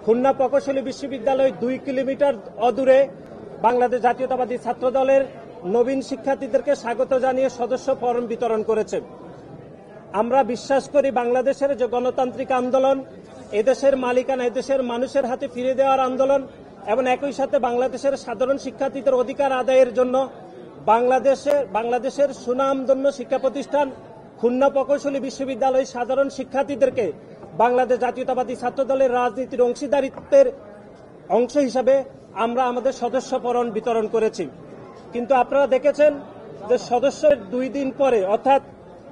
খুলনা প্রকৌশলী বিশ্ববিদ্যালয় 2 কিলোমিটার অদূরে বাংলাদেশ জাতীয়তাবাদী ছাত্রদলের নবীন শিক্ষার্থীদেরকে স্বাগত জানিয়ে সদস্য ফরম বিতরণ করেছে। আমরা বিশ্বাস করি বাংলাদেশের যে গণতান্ত্রিক আন্দোলন, এদেশের মালিকানা এদেশের মানুষের হাতে ফিরে দেওয়ার আন্দোলন এবং একই সাথে বাংলাদেশের সাধারণ শিক্ষার্থীদের অধিকার আদায়ের জন্য বাংলাদেশের সুনামধন্য শিক্ষা প্রতিষ্ঠান খুলনা প্রকৌশলী বিশ্ববিদ্যালয় সাধারণ শিক্ষার্থীদেরকে বাংলাদেশ জাতীয়তাবাদী ছাত্রদলের রাজনীতির অংশীদারিত্বের অংশ হিসাবে আমরা আমাদের সদস্য ফরম বিতরণ করেছি। কিন্তু আপনারা দেখেছেন যে সদস্যের 2 দিন পরে অর্থাৎ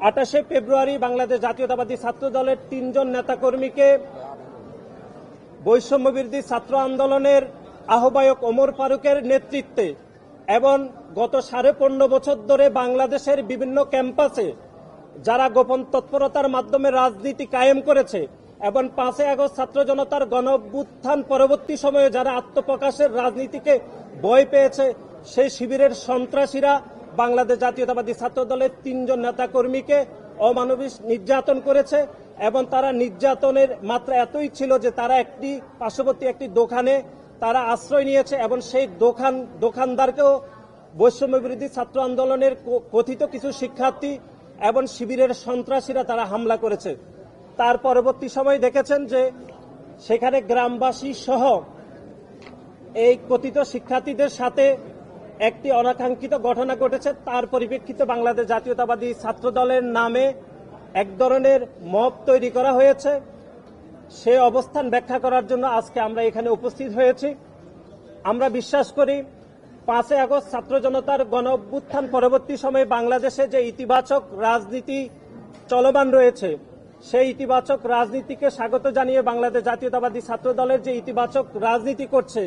28শে ফেব্রুয়ারি বাংলাদেশ জাতীয়তাবাদী ছাত্রদলের 3 জন নেতাকর্মীকে বৈষম্যবিরোধী ছাত্র আন্দোলনের আহ্বায়ক ওমর ফারুকের নেতৃত্বে এবং গত 15.5 বছর ধরে বাংলাদেশের বিভিন্ন ক্যাম্পাসে যারা গোপন তৎপরতার মাধ্যমে রাজনীতি কায়েম করেছে এবং 5ই আগস্ট ছাত্র জনতার গণঅভ্যুত্থান পরবর্তী সময়ে যারা আত্মপ্রকাশের রাজনীতিকে ভয় পেয়েছে, সেই শিবিরের সন্ত্রাসীরা বাংলাদেশ জাতীয়তাবাদী ছাত্রদলের 3 জন নেতাকর্মীকে অমানবিক নির্যাতন করেছে এবং তারা নির্যাতনের মাত্রা এতই ছিল যে তারা পার্শ্ববর্তী একটি দোকানে তারা আশ্রয় নিয়েছে এবং সেই দোকানদারকেও বৈষম্যবিরোধী ছাত্র আন্দোলনের কথিত কিছু শিক্ষার্থী এবং শিবিরের সন্ত্রাসীরা তারা হামলা করেছে। তার পরবর্তী সময় দেখেছেন যে সেখানে গ্রামবাসী সহ এই কথিত শিক্ষার্থীদের সাথে একটি অনাকাঙ্ক্ষিত ঘটনা ঘটেছে। তার পরিপ্রেক্ষিতে বাংলাদেশ জাতীয়তাবাদী ছাত্রদলের নামে এক ধরনের মব তৈরি করা হয়েছে। সে অবস্থান ব্যাখ্যা করার জন্য আজকে আমরা এখানে উপস্থিত হয়েছি। আমরা বিশ্বাস করি 5ই আগস্ট ছাত্র জনতার গণঅভ্যুত্থান পরবর্তী সময়ে বাংলাদেশে যে ইতিবাচক রাজনীতি চলমান রয়েছে, সেই ইতিবাচক রাজনীতিকে স্বাগত জানিয়ে বাংলাদেশ জাতীয়তাবাদী ছাত্রদলের যে ইতিবাচক রাজনীতি করছে,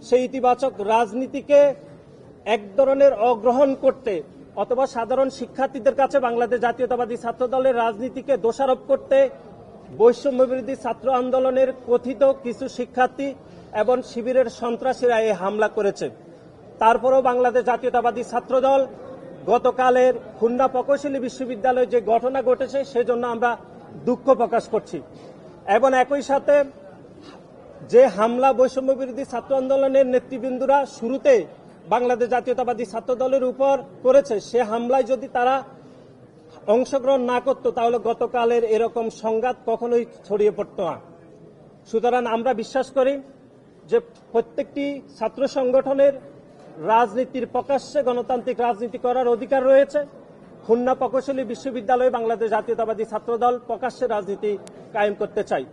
সেই ইতিবাচক রাজনীতিকে এক ধরনের অগ্রহণ করতে অথবা সাধারণ শিক্ষার্থীদের কাছে বাংলাদেশ জাতীয়তাবাদী ছাত্রদলের রাজনীতিকে দোষারোপ করতে বৈষম্যবিরোধী ছাত্র আন্দোলনের কথিত কিছু শিক্ষার্থী এবং শিবিরের সন্ত্রাসীরা এই হামলা করেছে। তারপরেও বাংলাদেশ জাতীয়তাবাদী ছাত্রদল গতকালের খুলনা প্রকৌশলী বিশ্ববিদ্যালয়ে যে ঘটনা ঘটেছে সেজন্য আমরা দুঃখ প্রকাশ করছি এবং একই সাথে যে হামলা বৈষম্যবিরোধী ছাত্র আন্দোলনের নেতৃবৃন্দরা শুরুতে বাংলাদেশ জাতীয়তাবাদী ছাত্রদলের উপর করেছে, সে হামলায় যদি তারা অংশগ্রহণ না করত তাহলে গতকালের এরকম সংঘাত কখনোই ছড়িয়ে পড়ত না। সুতরাং আমরা বিশ্বাস করি যে প্রত্যেকটি ছাত্র সংগঠনের রাজনীতির প্রকাশ্যে গণতান্ত্রিক রাজনীতি করার অধিকার রয়েছে। খুলনা প্রকৌশলী বিশ্ববিদ্যালয়ে বাংলাদেশ জাতীয়তাবাদী ছাত্রদল প্রকাশ্যে রাজনীতি কায়েম করতে চাই।